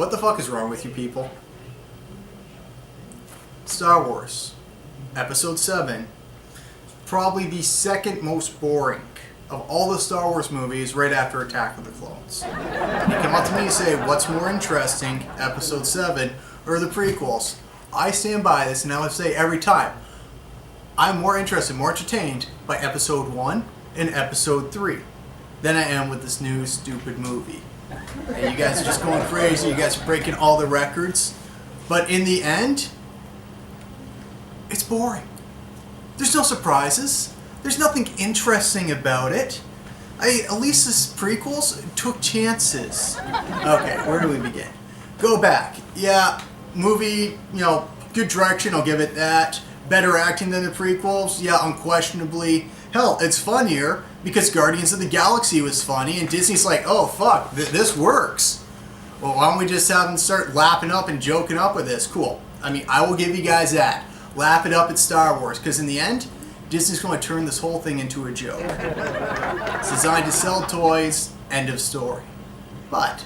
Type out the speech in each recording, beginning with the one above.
What the fuck is wrong with you people? Star Wars, Episode 7, probably the second most boring of all the Star Wars movies right after Attack of the Clones. And you come up to me and say, what's more interesting, Episode 7 or the prequels? I stand by this and I would say every time, I'm more interested, more entertained by Episode 1 and Episode 3 than I am with this new stupid movie. And you guys are just going crazy, you guys are breaking all the records, but in the end, it's boring. There's no surprises. There's nothing interesting about it. At least this prequels took chances. Okay, where do we begin? Go back. Yeah, movie, good direction, I'll give it that. Better acting than the prequels? Yeah, unquestionably. Hell, it's funnier because Guardians of the Galaxy was funny and Disney's like, oh fuck, this works. Well, why don't we just have them start lapping up and joking up with this? Cool. I mean, I will give you guys that. Lap it up at Star Wars, because in the end, Disney's going to turn this whole thing into a joke. It's designed to sell toys, end of story. But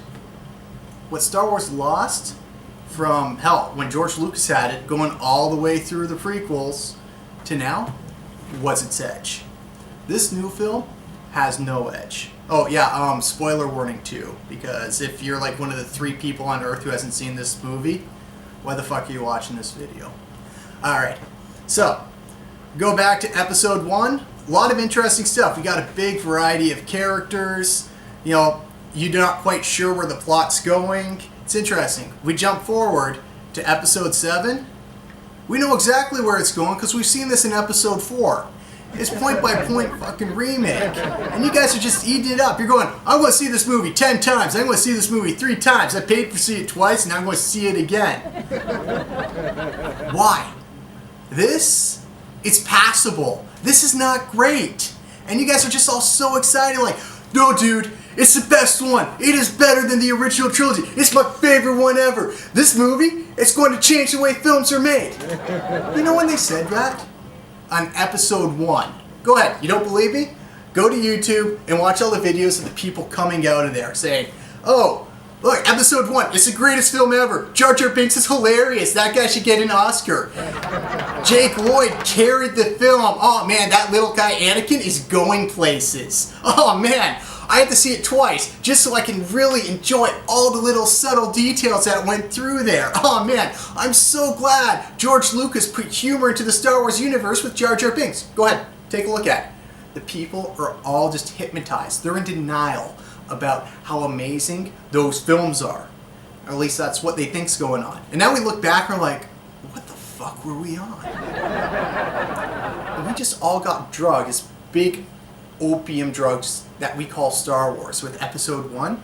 what Star Wars lost from, hell, when George Lucas had it, going all the way through the prequels to now, was its edge. This new film has no edge. Oh yeah, spoiler warning too, because if you're like one of the 3 people on Earth who hasn't seen this movie, why the fuck are you watching this video? Alright, so, go back to Episode 1. A lot of interesting stuff. We got a big variety of characters. You're not quite sure where the plot's going. It's interesting. We jump forward to Episode 7. We know exactly where it's going because we've seen this in Episode 4. It's point-by-point fucking remake. And you guys are just eating it up. You're going, I want to see this movie 10 times. I want to see this movie 3 times. I paid for see it twice, and I'm going to see it again. Why? It's passable. This is not great. And you guys are just all so excited like, no dude, it's the best one. It is better than the original trilogy. It's my favorite one ever. This movie, it's going to change the way films are made. You know when they said that? On Episode 1. Go ahead, you don't believe me? Go to YouTube and watch all the videos of the people coming out of there saying, oh, look, Episode 1, it's the greatest film ever. Jar Jar Binks is hilarious. That guy should get an Oscar. Jake Lloyd carried the film. Oh man, that little guy Anakin is going places. Oh man, I had to see it twice just so I can really enjoy all the little subtle details that went through there. Oh man, I'm so glad George Lucas put humor into the Star Wars universe with Jar Jar Binks. Go ahead, take a look at it. The people are all just hypnotized. They're in denial about how amazing those films are. Or at least that's what they think's going on. And now we look back and we're like, what the fuck were we on? And we just all got drugged as big opium drugs that we call Star Wars with Episode 1,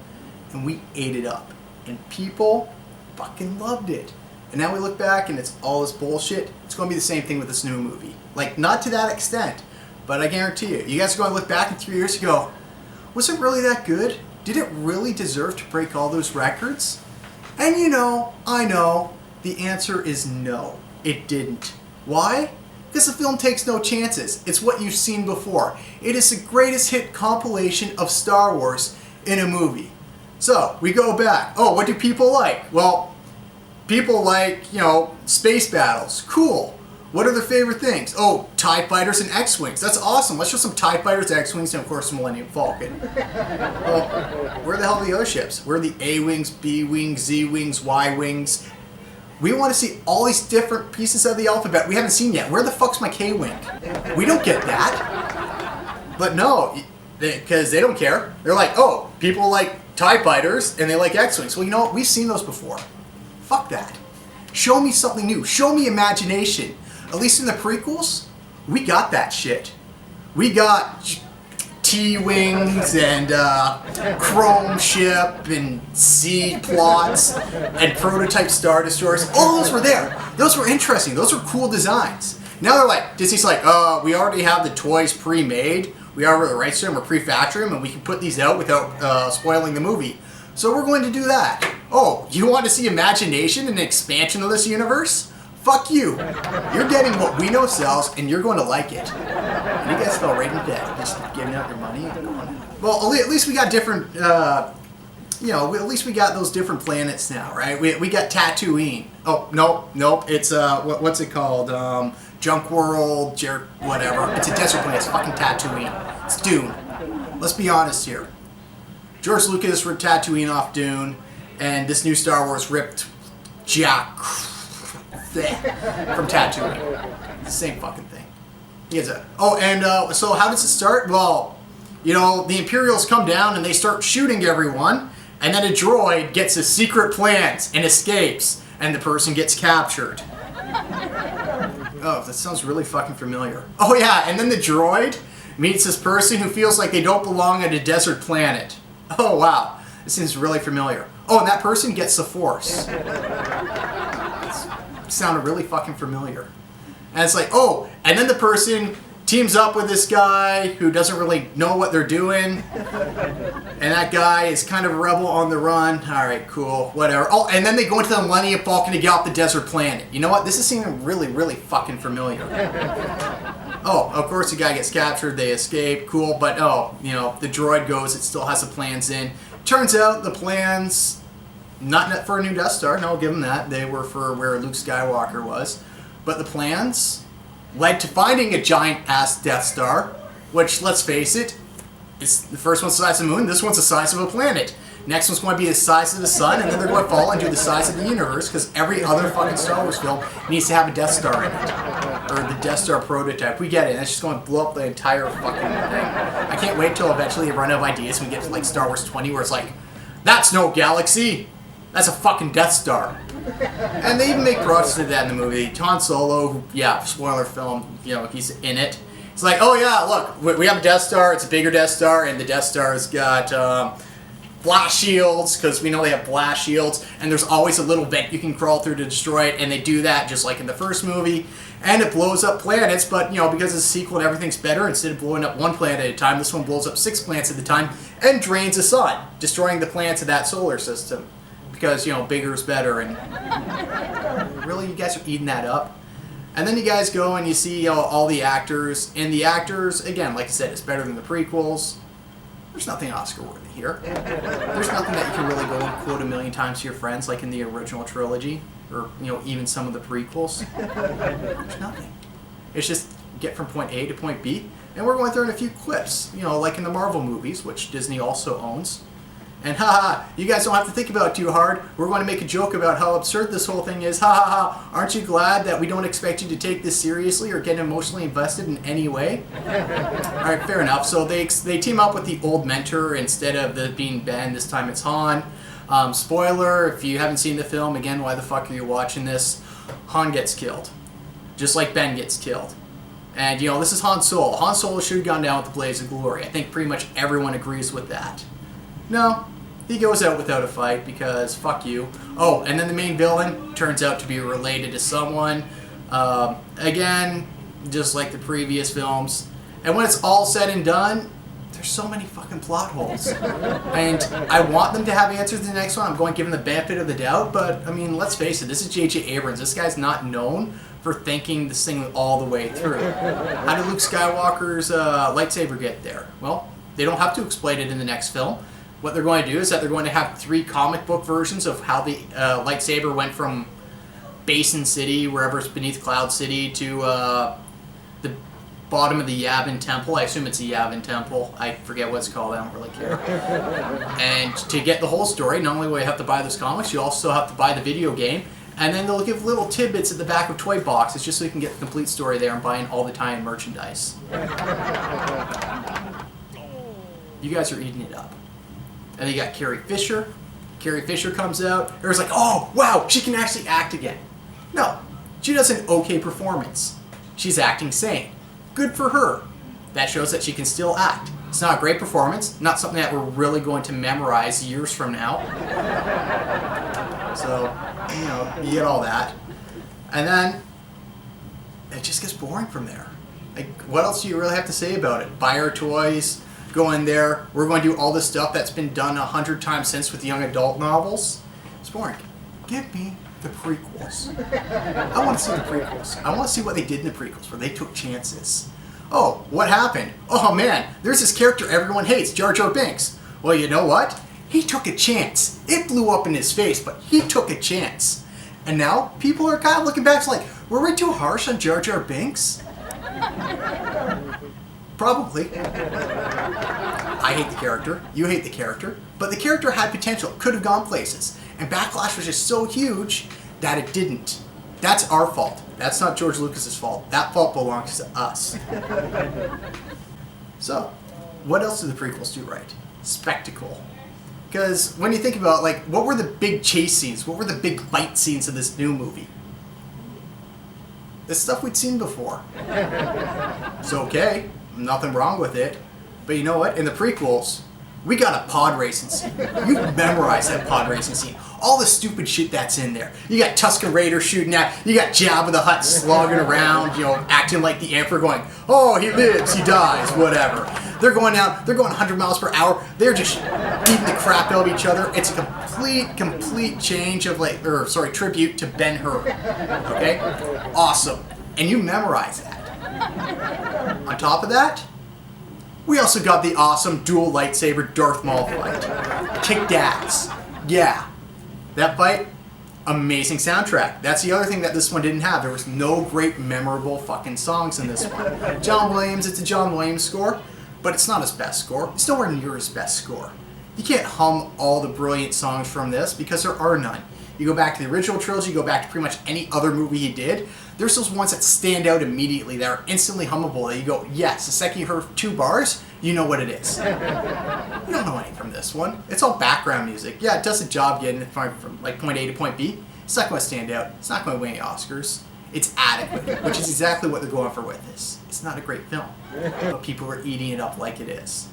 and we ate it up. And people fucking loved it. And now we look back and it's all this bullshit. It's going to be the same thing with this new movie. Like, not to that extent, but I guarantee you guys are going to look back in 3 years and go, was it really that good? Did it really deserve to break all those records? And I know, the answer is no, it didn't. Why? Because the film takes no chances. It's what you've seen before. It is the greatest hit compilation of Star Wars in a movie. So, we go back. Oh, what do people like? Well, people like, space battles. Cool. What are their favorite things? Oh, TIE Fighters and X-Wings. That's awesome. Let's show some TIE Fighters, X-Wings, and of course Millennium Falcon. Well, where the hell are the other ships? Where are the A-Wings, B-Wings, Z-Wings, Y-Wings? We want to see all these different pieces of the alphabet we haven't seen yet. Where the fuck's my K-Wing? We don't get that. But no, because they don't care. They're like, oh, people like TIE Fighters and they like X-Wings. Well, we've seen those before. Fuck that. Show me something new. Show me imagination. At least in the prequels, we got that shit. We got T-Wings and Chrome Ship and C plots and prototype Star Destroyers. All those were there. Those were interesting. Those were cool designs. Now they're like, Disney's like, we already have the toys pre-made. We already have the rights to them. We're pre-factoring them and we can put these out without spoiling the movie. So we're going to do that. Oh, you want to see imagination and expansion of this universe? Fuck you. You're getting what we know sells, and you're going to like it. And you guys fell right in bed, just giving out your money and going. Well, at least we got different at least we got those different planets now, right? We got Tatooine. Oh, nope. It's, what's it called? Junk World, whatever. It's a desert planet. It's fucking Tatooine. It's Dune. Let's be honest here. George Lucas ripped Tatooine off Dune, and this new Star Wars ripped Jack from Tatooine. It's the same fucking thing. So how does it start? Well, the Imperials come down and they start shooting everyone, and then a droid gets his secret plans and escapes, and the person gets captured. Oh, that sounds really fucking familiar. Oh yeah, and then the droid meets this person who feels like they don't belong on a desert planet. Oh wow, this seems really familiar. Oh, and that person gets the Force. It sounded really fucking familiar. And it's like, oh, and then the person teams up with this guy who doesn't really know what they're doing. And that guy is kind of a rebel on the run. Alright, cool, whatever. Oh, and then they go into the Millennium Falcon to get off the desert planet. You know what? This is seeming really, really fucking familiar. Oh, of course the guy gets captured, they escape, cool, but the droid goes, it still has the plans in. Turns out the plans, not for a new Death Star, no, I'll give them that. They were for where Luke Skywalker was. But the plans led to finding a giant-ass Death Star, which, let's face it, it's the first one's the size of the moon, this one's the size of a planet. Next one's going to be the size of the sun, and then they're going to fall into the size of the universe, because every other fucking Star Wars film needs to have a Death Star in it. Or the Death Star prototype. We get it, and it's just going to blow up the entire fucking thing. I can't wait till eventually they run out of ideas and we get to like Star Wars 20, where it's like, that's no galaxy, that's a fucking Death Star. And they even make reference to that in the movie. Han Solo, who, spoiler film, he's in it. It's like, oh yeah, look, we have a Death Star, it's a bigger Death Star, and the Death Star's got blast shields, because we know they have blast shields, and there's always a little vent you can crawl through to destroy it, and they do that just like in the first movie, and it blows up planets, but because it's a sequel and everything's better, instead of blowing up one planet at a time, this one blows up 6 planets at a time, and drains the sun, destroying the planets of that solar system. Because, bigger is better, and really, you guys are eating that up. And then you guys go and you see all the actors, and the actors, again, like I said, it's better than the prequels. There's nothing Oscar-worthy here. There's nothing that you can really go and quote a million times to your friends, like in the original trilogy, or, even some of the prequels. There's nothing. It's just get from point A to point B, and we're going through in a few clips, like in the Marvel movies, which Disney also owns. And you guys don't have to think about it too hard. We're going to make a joke about how absurd this whole thing is. Aren't you glad that we don't expect you to take this seriously or get emotionally invested in any way? Alright, fair enough. So they team up with the old mentor instead of being Ben. This time it's Han. Spoiler, if you haven't seen the film, again, why the fuck are you watching this? Han gets killed. Just like Ben gets killed. And, this is Han Solo. Han Solo should have gone down with the blaze of glory. I think pretty much everyone agrees with that. No, he goes out without a fight because fuck you. Oh, and then the main villain turns out to be related to someone. Again, just like the previous films. And when it's all said and done, there's so many fucking plot holes. And I want them to have answers to the next one. I'm going to give them the benefit of the doubt, but I mean, let's face it, this is J.J. Abrams. This guy's not known for thinking this thing all the way through. How did Luke Skywalker's lightsaber get there? Well, they don't have to explain it in the next film. What they're going to do is that they're going to have 3 comic book versions of how the lightsaber went from Basin City, wherever it's beneath Cloud City, to the bottom of the Yavin Temple. I assume it's a Yavin Temple. I forget what it's called. I don't really care. And to get the whole story, not only will you have to buy those comics, you also have to buy the video game. And then they'll give little tidbits at the back of toy boxes just so you can get the complete story there and buying all the tie-in merchandise. You guys are eating it up. And then you got Carrie Fisher. Carrie Fisher comes out. Everyone's like, oh, wow, she can actually act again. No, she does an okay performance. She's acting sane. Good for her. That shows that she can still act. It's not a great performance, not something that we're really going to memorize years from now. So, you get all that. And then, it just gets boring from there. Like, what else do you really have to say about it? Buy her toys. Go in there, we're going to do all this stuff that's been done 100 times since with young adult novels. It's boring. Give me the prequels. I want to see the prequels. I want to see what they did in the prequels, where they took chances. Oh, what happened? Oh man, there's this character everyone hates, Jar Jar Binks. Well, you know what? He took a chance. It blew up in his face, but he took a chance. And now people are kind of looking back like, were we too harsh on Jar Jar Binks? Probably. I hate the character. You hate the character. But the character had potential. It could have gone places. And backlash was just so huge that it didn't. That's our fault. That's not George Lucas's fault. That fault belongs to us. So, what else do the prequels do right? Spectacle. Because when you think about, like, what were the big chase scenes? What were the big fight scenes of this new movie? This stuff we'd seen before. It's okay. Nothing wrong with it. But you know what? In the prequels, we got a pod racing scene. You memorize that pod racing scene. All the stupid shit that's in there. You got Tusken Raider shooting at, you got Jabba the Hutt slogging around, you know, acting like the Emperor going, oh, he lives, he dies, whatever. They're going out, they're going 100 miles per hour. They're just beating the crap out of each other. It's a complete change of tribute to Ben-Hur. Okay? Awesome. And you memorize that. On top of that, we also got the awesome dual lightsaber Darth Maul fight. Kicked ass. Yeah. That fight, amazing soundtrack. That's the other thing that this one didn't have. There was no great memorable fucking songs in this one. John Williams, it's a John Williams score, but it's not his best score. It's nowhere near his best score. You can't hum all the brilliant songs from this because there are none. You go back to the original trilogy, you go back to pretty much any other movie he did, there's those ones that stand out immediately that are instantly hummable that you go, yes, the second you heard 2 bars, you know what it is. You don't know anything from this one. It's all background music. Yeah, it does the job getting it from like point A to point B. It's not going to stand out. It's not going to win any Oscars. It's adequate, which is exactly what they're going for with this. It's not a great film, but people are eating it up like it is.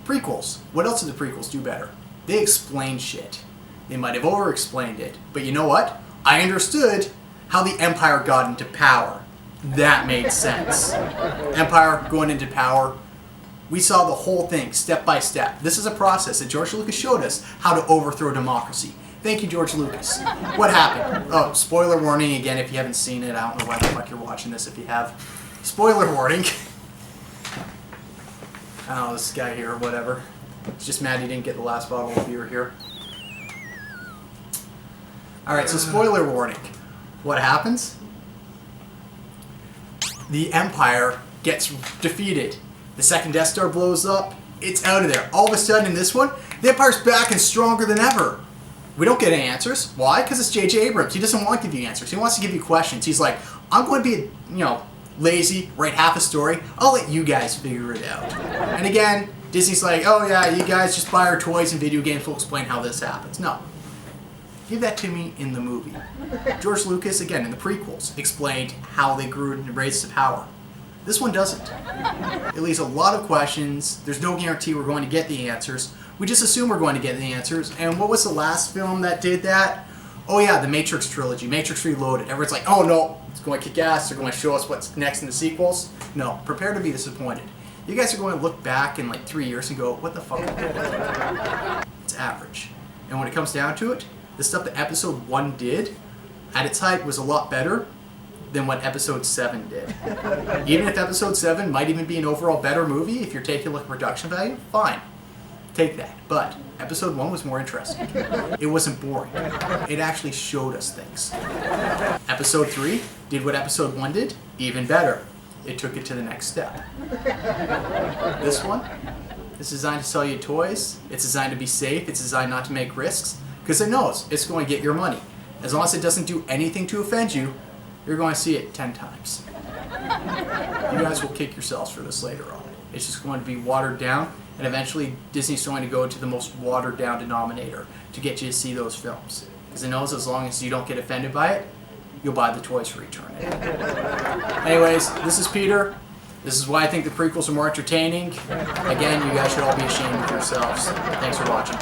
Prequels. What else do the prequels do better? They explain shit. They might have over-explained it, but you know what? I understood how the Empire got into power. That made sense. Empire going into power. We saw the whole thing step by step. This is a process that George Lucas showed us how to overthrow democracy. Thank you, George Lucas. What happened? Oh, spoiler warning again if you haven't seen it. I don't know why the fuck you're watching this if you have. Spoiler warning. I don't know, this guy here or whatever. It's just mad he didn't get the last bottle of beer here. Alright, so spoiler warning. What happens? The Empire gets defeated. The second Death Star blows up. It's out of there. All of a sudden in this one, the Empire's back and stronger than ever. We don't get any answers. Why? Because it's J.J. Abrams. He doesn't want to give you answers. He wants to give you questions. He's like, I'm going to be, lazy, write half a story. I'll let you guys figure it out. And again, Disney's like, oh yeah, you guys just buy our toys and video games. We'll explain how this happens. No. Give that to me in the movie. George Lucas, again, in the prequels, explained how they grew and raised to power. This one doesn't. It leaves a lot of questions. There's no guarantee we're going to get the answers. We just assume we're going to get the answers. And what was the last film that did that? Oh yeah, the Matrix trilogy, Matrix Reloaded. Everyone's like, oh no, it's going to kick ass. They're going to show us what's next in the sequels. No, prepare to be disappointed. You guys are going to look back in like 3 years and go, what the fuck? It's average. And when it comes down to it, the stuff that Episode 1 did, at its height, was a lot better than what Episode 7 did. Even if Episode 7 might even be an overall better movie, if you're taking a look at production value, fine. Take that. But Episode 1 was more interesting. It wasn't boring. It actually showed us things. Episode 3 did what Episode 1 did, even better. It took it to the next step. This one is designed to sell you toys. It's designed to be safe. It's designed not to make risks. Because it knows it's going to get your money. As long as it doesn't do anything to offend you, you're going to see it 10 times. You guys will kick yourselves for this later on. It's just going to be watered down, and eventually Disney's going to go to the most watered down denominator to get you to see those films. Because it knows as long as you don't get offended by it, you'll buy the toys for eternity. Anyways, this is Peter. This is why I think the prequels are more entertaining. Again, you guys should all be ashamed of yourselves. Thanks for watching.